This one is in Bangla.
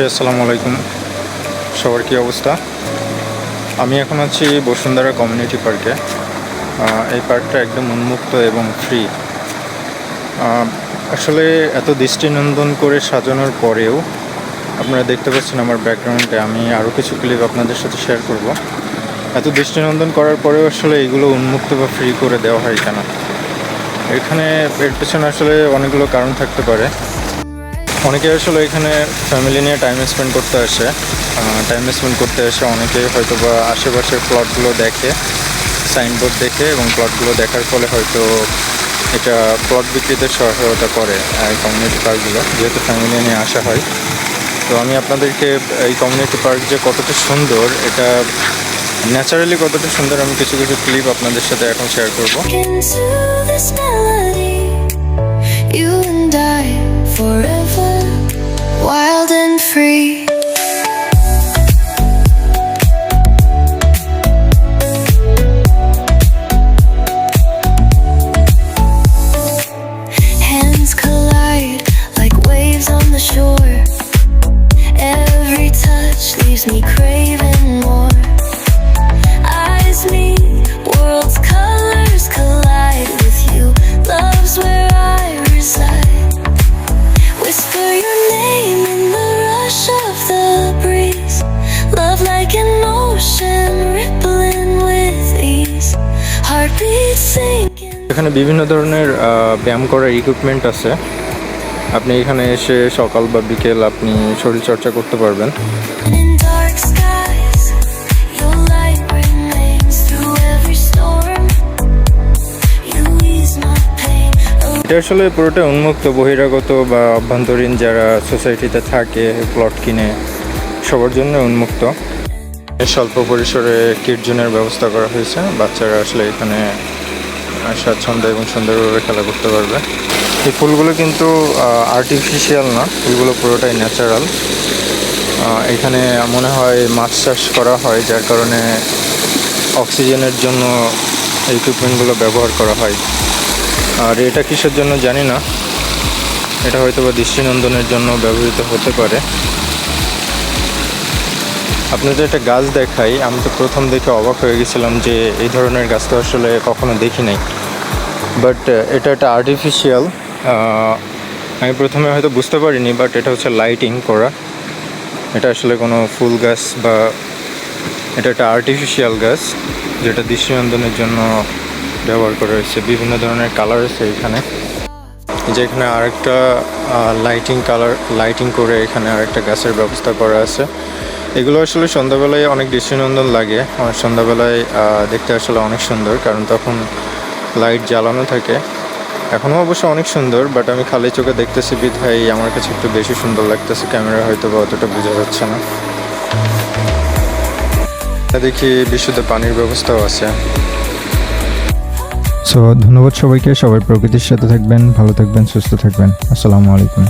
আসসালামু আলাইকুম, সবার কী অবস্থা? আমি এখন আছি বসুন্ধরা কমিউনিটি পার্কে। এই পার্কটা একদম উন্মুক্ত এবং ফ্রি। আসলে এত দৃষ্টিনন্দন করে সাজানোর পরেও আপনারা দেখতে পাচ্ছেন আমার ব্যাকগ্রাউন্ডে আমি আরও কিছু ক্লিপ আপনাদের সাথে শেয়ার করব। এত দৃষ্টিনন্দন করার পরেও আসলে এগুলো উন্মুক্ত বা ফ্রি করে দেওয়া হয় কেন? এখানে এর পেছনে আসলে অনেকগুলো কারণ থাকতে পারে। অনেকে আসলে এখানে ফ্যামিলি নিয়ে টাইম স্পেন্ড করতে আসে। অনেকে হয়তো বা আশেপাশের প্লটগুলো দেখে, সাইনবোর্ড দেখে, এবং প্লটগুলো দেখার ফলে হয়তো এটা প্লট বিক্রিতে সহায়তা করে এই কমিউনিটি পার্কগুলো, যেহেতু ফ্যামিলি নিয়ে আসা হয়। তো আমি আপনাদেরকে এই কমিউনিটি পার্ক যে কতটা সুন্দর, এটা ন্যাচারালি কতটা সুন্দর, আমি কিছু কিছু ক্লিপ আপনাদের সাথে এখন শেয়ার করব। Forever wild and free. Hands collide like waves on the shore. Every touch leaves me craving more. Eyes meet, worlds colors collide with you. Love's where I reside. Whisper your name in the rush of the breeze. Love like an ocean rippling with ease. Heartbeat sinking. এখানে বিভিন্ন ধরনের ব্যায়াম করার ইকুইপমেন্ট আছে। আপনি এখানে এসে সকাল বা বিকেল আপনি শরীরচর্চা করতে পারবেন। In dark skies, your light remains through every storm. You ease my pain. এটা আসলে পুরোটা উন্মুক্ত, বহিরাগত বা অভ্যন্তরীণ যারা সোসাইটিতে থাকে প্লট কিনে সবার জন্য উন্মুক্ত। স্বল্প পরিসরে কিড জোনের ব্যবস্থা করা হয়েছে, বাচ্চারা আসলে এখানে স্বাচ্ছন্দ্য এবং সুন্দরভাবে খেলা করতে পারবে। এই ফুলগুলো কিন্তু আর্টিফিশিয়াল না, ফুলগুলো পুরোটাই ন্যাচারাল। এখানে মনে হয় মাছ চাষ করা হয়, যার কারণে অক্সিজেনের জন্য এই ইকুইপমেন্টগুলো ব্যবহার করা হয়। আর এটা কিসের জন্য জানি না, এটা হয়তো বা দৃষ্টিনন্দনের জন্য ব্যবহৃত হতে পারে। আপনাদের একটা গাছ দেখাই, আমি তো প্রথম দেখে অবাক হয়ে গেছিলাম যে এই ধরনের গাছ তো আসলে কখনো দেখি নাই। বাট এটা একটা আর্টিফিশিয়াল, আমি প্রথমে হয়তো বুঝতে পারিনি, বাট এটা হচ্ছে লাইটিং করা। এটা আসলে কোনো ফুল গাছ বা এটা একটা আর্টিফিশিয়াল গাছ, যেটা দৃষ্টিনন্দনের জন্য ব্যবহার করা হয়েছে। বিভিন্ন ধরনের কালার আছে এখানে, যেখানে আরেকটা লাইটিং করে এখানে আরেকটা গাছের ব্যবস্থা করা আছে। এগুলো আসলে সন্ধ্যাবেলায় অনেক দৃষ্টিনন্দন লাগে। আমার সন্ধ্যাবেলায় দেখতে আসলে অনেক সুন্দর, কারণ তখন লাইট জ্বালানো থাকে। এখনও অবশ্য অনেক সুন্দর, বাট আমি খালি চোখে দেখতেছি বিধায় আমার কাছে একটু বেশি সুন্দর লাগতেছে। ক্যামেরা হয়তো বা অতটা বোঝা যাচ্ছে না। দেখি বিশুদ্ধ পানির ব্যবস্থাও আছে। সো ধন্যবাদ সবাইকে। সবাই প্রকৃতির সাথে থাকবেন, ভালো থাকবেন, সুস্থ থাকবেন। আসসালামু আলাইকুম।